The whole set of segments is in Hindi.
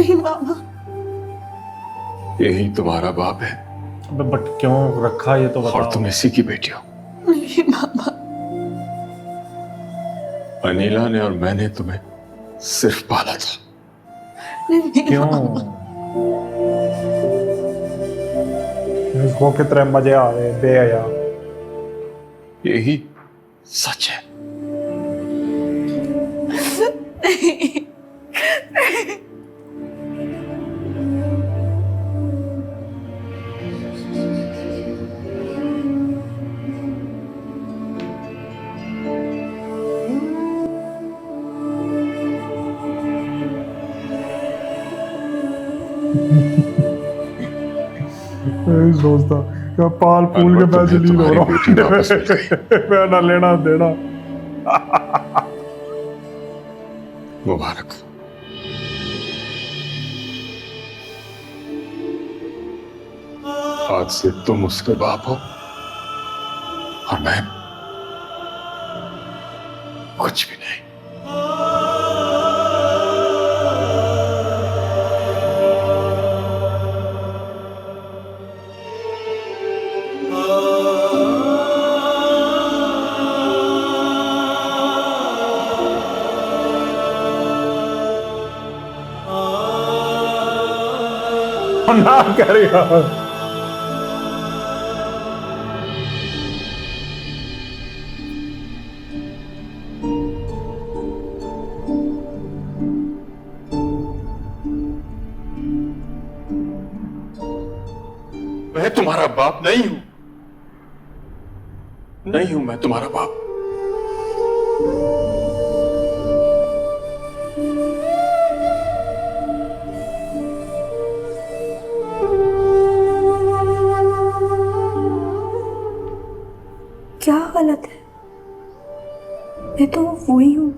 नहीं बाबा, यही तुम्हारा बाप है। बट क्यों रखा ये तो बताओ। और तुम इसी की बेटी हो। नहीं बाबा, अनिला ने और मैंने तुम्हें सिर्फ पाला था। नहीं क्यों? बाबा। इसको कितने मजे आ रहे बेहया। यही सच है। सोचता क्या पाल फूल के पैसे लीन हो रहा हूँ। मैं ना लेना देना। मुबारक। आज से तुम उसके बाप हो और मैं कुछ भी नहीं। ना करेगा। मैं तुम्हारा बाप नहीं हूं। नहीं हूं मैं तुम्हारा बाप। क्या गलत है? मैं तो वही हूँ।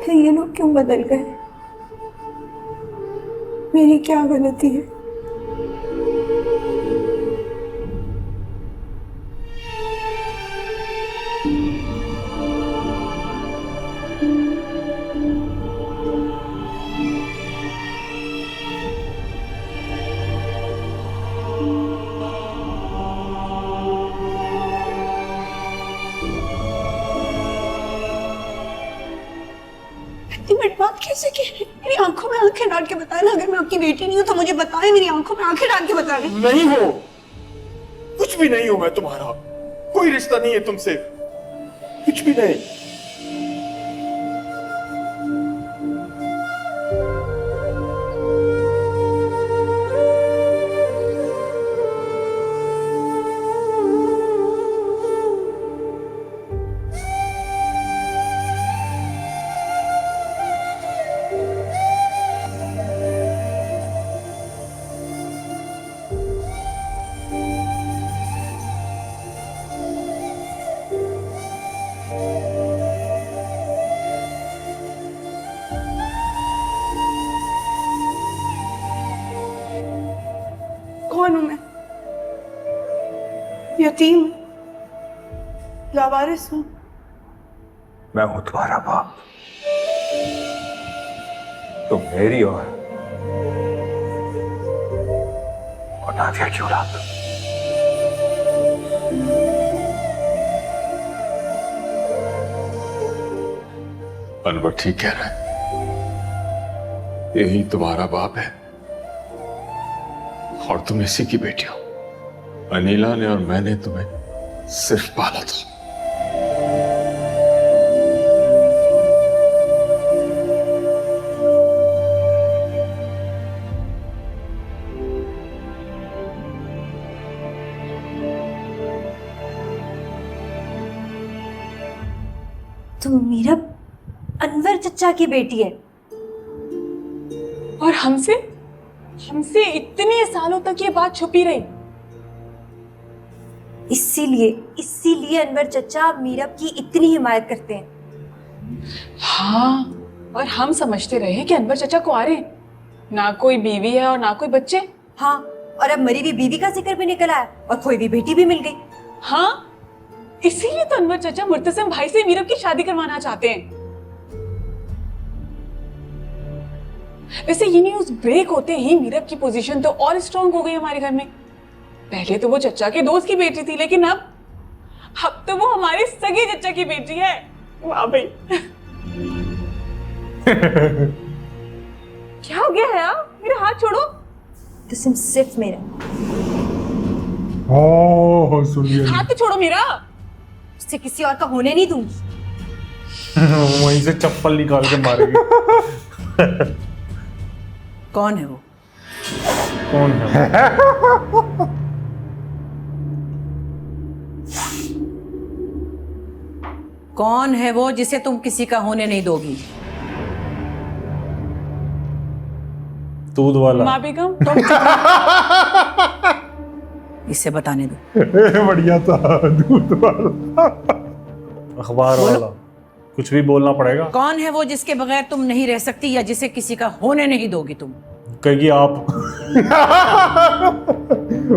फिर ये लोग क्यों बदल गए? मेरी क्या गलती है? इतनी बड़ी बात कैसे कह रहे हैं? मेरी आंखों में आंखें डाल के बताए ना, अगर मैं आपकी बेटी नहीं हूँ तो मुझे बताए, मेरी आंखों में आंखें डाल के बताए। नहीं हो, कुछ भी नहीं हूं मैं तुम्हारा। कोई रिश्ता नहीं है तुमसे, कुछ भी नहीं। कौन हूं मैं? यतीम, लावारिस हूं। मैं हूं तुम्हारा बाप। तुम मेरी और नादिया की औलाद। अनवर ठीक कह रहा है। यही तुम्हारा बाप है और तुम इसी की बेटी हो। अनिला ने और मैंने तुम्हें सिर्फ पाला था। तो मीरब अनवर चचा की बेटी है और हमसे हमसे इतने सालों तक ये बात छुपी रही। इसीलिए इसीलिए अनवर चचा मीरब की इतनी हिमायत करते हैं। हाँ, और हम समझते रहे कि अनवर चचा कुंवारे हैं, ना कोई बीवी है और ना कोई बच्चे। हाँ, और अब मरी हुई बीवी का जिक्र भी निकल आया और खोई हुई बेटी भी मिल गई। हाँ, इसीलिए तो अनवर चचा मुर्तसिम भाई से मीरब की शादी करवाना चाहते हैं। वैसे ये न्यूज ब्रेक होते ही मीरब की पोजीशन तो और स्ट्रांग हो गई हमारे घर में। पहले तो वो चचा के दोस्त की बेटी थी, लेकिन अब तो वो हमारे सगे चचा की बेटी है। वाह भाई। क्या हो गया है यार? मेरा हाथ छोड़ो। तुम सिर्फ मेरा, ओह सुनिए हाथ तो छोड़ो मेरा। उससे किसी और का होने नहीं दूंगी। वहीं से चप्पल निकाल के मारेगी। कौन है वो? कौन है? कौन है वो जिसे तुम किसी का होने नहीं दोगी? दूध वाला। माँ बेगम। इसे बताने दो। बढ़िया था। दूध वाला, अखबार वाला, कुछ भी बोलना पड़ेगा। कौन है वो जिसके बगैर तुम नहीं रह सकती या जिसे किसी का होने नहीं दोगी तुम? कहेगी आप।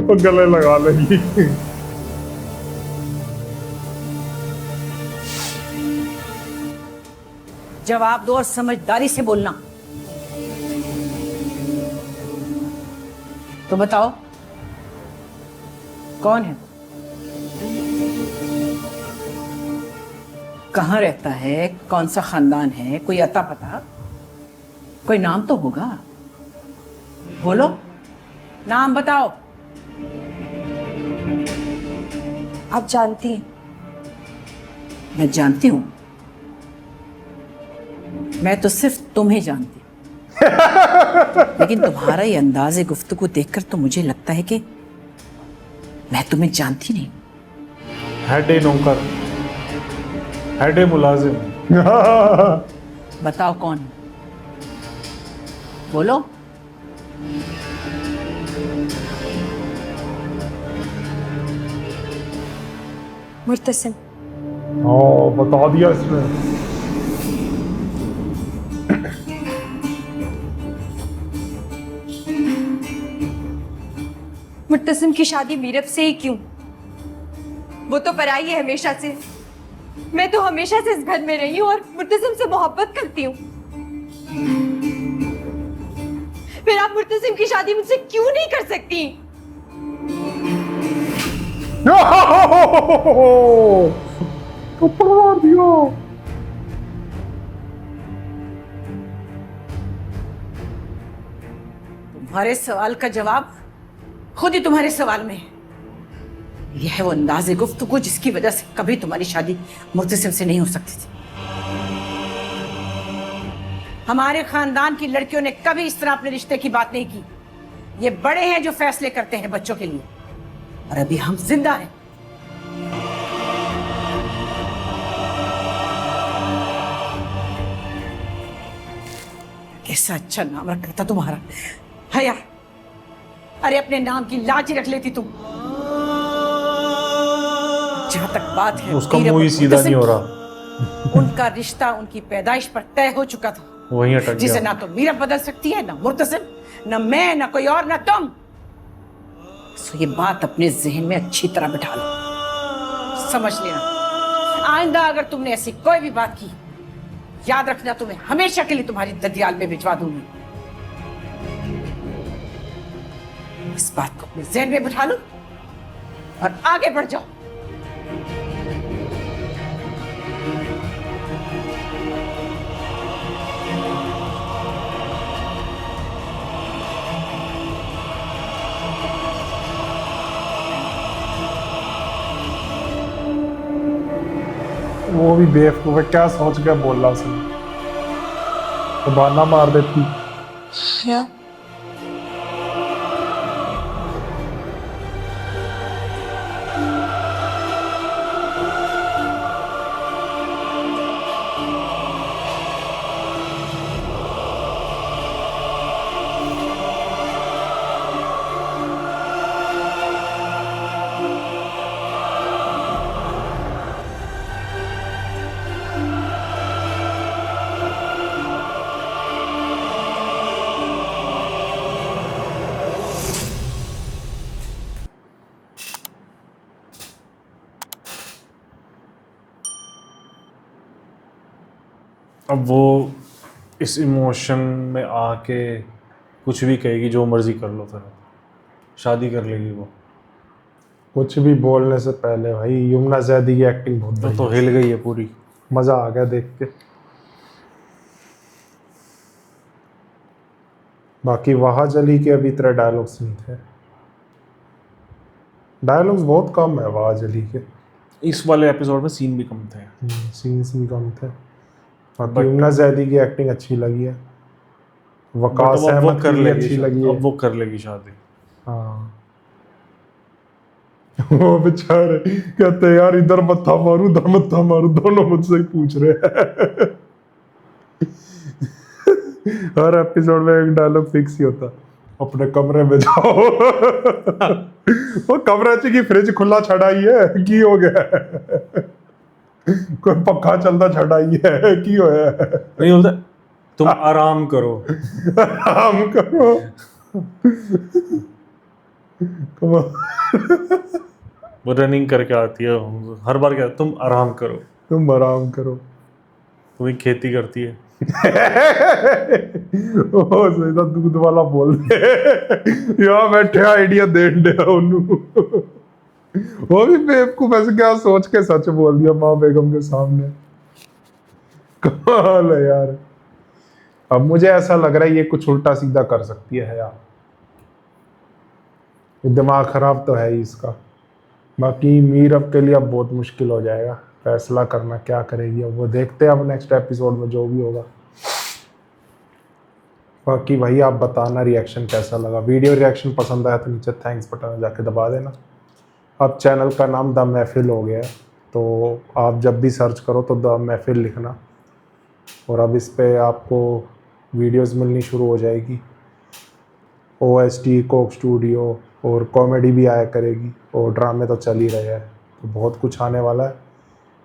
वो गले लगा लेगी। जवाब दो और समझदारी से बोलना। तो बताओ कौन है? कहाँ रहता है? कौन सा खानदान है? कोई अता पता? कोई नाम तो होगा, बोलो नाम बताओ। आप जानती हैं। मैं जानती हूं, मैं तो सिर्फ तुम्हें जानती हूं। लेकिन तुम्हारा ये अंदाज़े गुफ्तगू देखकर तो मुझे लगता है कि मैं तुम्हें जानती नहीं। हेडे नौकर, हेडे मुलाजिम। बताओ कौन है, बोलो। मुर्तसिम। ओ, बता दिया इसने। मुर्तसिम की शादी मीरब से ही क्यों? वो तो पराई है हमेशा से। मैं तो हमेशा से इस घर में रही हूँ और मुर्तसिम से मोहब्बत करती हूँ। फिर आप मुर्तसिम की शादी मुझसे क्यों नहीं कर सकती? थप्पड़ मार दिया। तुम्हारे सवाल का जवाब खुद ही तुम्हारे सवाल में है। यह है वो अंदाज़े गुफ्तगू जिसकी वजह से कभी तुम्हारी शादी मुर्तसिम से नहीं हो सकती थी। हमारे खानदान की लड़कियों ने कभी इस तरह अपने रिश्ते की बात नहीं की। ये बड़े हैं जो फैसले करते हैं बच्चों के लिए, और अभी हम जिंदा हैं। कैसा अच्छा नाम रखा था तुम्हारा, हया। अरे अपने नाम की लाज रख लेती तुम। जहां तक बात है उसका मीरब मुंह ही और सीधा नहीं मुर्तसिम हो रहा। की, उनका रिश्ता उनकी पैदाइश पर तय हो चुका था, वहीं अटक जिसे गया। ना तो मीरब बदल सकती है, ना मुर्तसिम, ना मैं, ना कोई और, ना तुम। सो ये बात अपने जहन में अच्छी तरह बिठा लो, समझ लेना। आइंदा अगर तुमने ऐसी कोई भी बात की, याद रखना तुम्हें हमेशा के लिए तुम्हारी ददियाल में भिजवा दूंगी। इस बात को अपने जहन में बिठा लो और आगे बढ़ जाओ। वो भी बेवकूफ है, क्या सोच के बोल रहा उसने। तो बहाना मार देती। या अब वो इस इमोशन में आके कुछ भी कहेगी, जो मर्जी कर लो फिर शादी कर लेगी वो। कुछ भी बोलने से पहले भाई यमुना जैदी की एक्टिंग बहुत तो बढ़िया। हिल गई है पूरी। मजा आ गया देख के। बाकी वहां जली के अभी तरह डायलॉग्स नहीं थे, डायलॉग्स बहुत कम है वहां जली के। इस वाले एपिसोड में सीन भी कम थे। सीन्स भी कम थे। बाकी यमुना जैदी की एक्टिंग अच्छी लगी है, वकास But अब वो अहमद कर की भी लेगी अच्छी लगी अब है। वो कर लेगी शादी। हाँ वो बेचारे कहते हैं यार इधर मत्था मारू उधर मत्था मारू, दोनों मुझसे ही पूछ रहे हैं। हर एपिसोड में एक डायलॉग फिक्स ही होता, अपने कमरे में जाओ। वो कमरे की फ्रिज खुला छड़ाई है की हो गया, कोई पक्का चलता छड़ाई है की होया। नहीं बोलता तुम आराम करो। आराम करो। वो रनिंग करके आती है हर बार, क्या तुम आराम करो, तुम आराम करो। तुम्हें खेती करती है। ਉਹ ਸਦਾ दूध वाला बोलते यहाँ बैठे आइडिया देन दे उन्हों। वो भी बेवकूफ ऐसे क्या सोच के सच बोल दिया माँ बेगम के सामने। कमाल है यार। अब मुझे ऐसा लग रहा है ये कुछ उल्टा सीधा कर सकती है यार, दिमाग खराब तो है ही इसका। बाकी मीरब के लिए अब बहुत मुश्किल हो जाएगा फैसला करना, क्या करेगी अब वो देखते हैं अब नेक्स्ट एपिसोड में जो भी होगा। बाकी भाई आप बताना रिएक्शन कैसा लगा, वीडियो रिएक्शन पसंद आया तो नीचे थैंक्स बटन जाके दबा देना। अब चैनल का नाम द महफिल हो गया है, तो आप जब भी सर्च करो तो द महफिल लिखना, और अब इस पे आपको वीडियोस मिलनी शुरू हो जाएगी। OST कोक स्टूडियो और कॉमेडी भी आया करेगी, और ड्रामे तो चल ही रहे हैं, तो बहुत कुछ आने वाला है।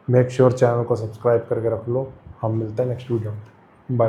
मेक श्योर चैनल को सब्सक्राइब करके रख लो। हम मिलते हैं नेक्स्ट वीडियो में। Bye bye.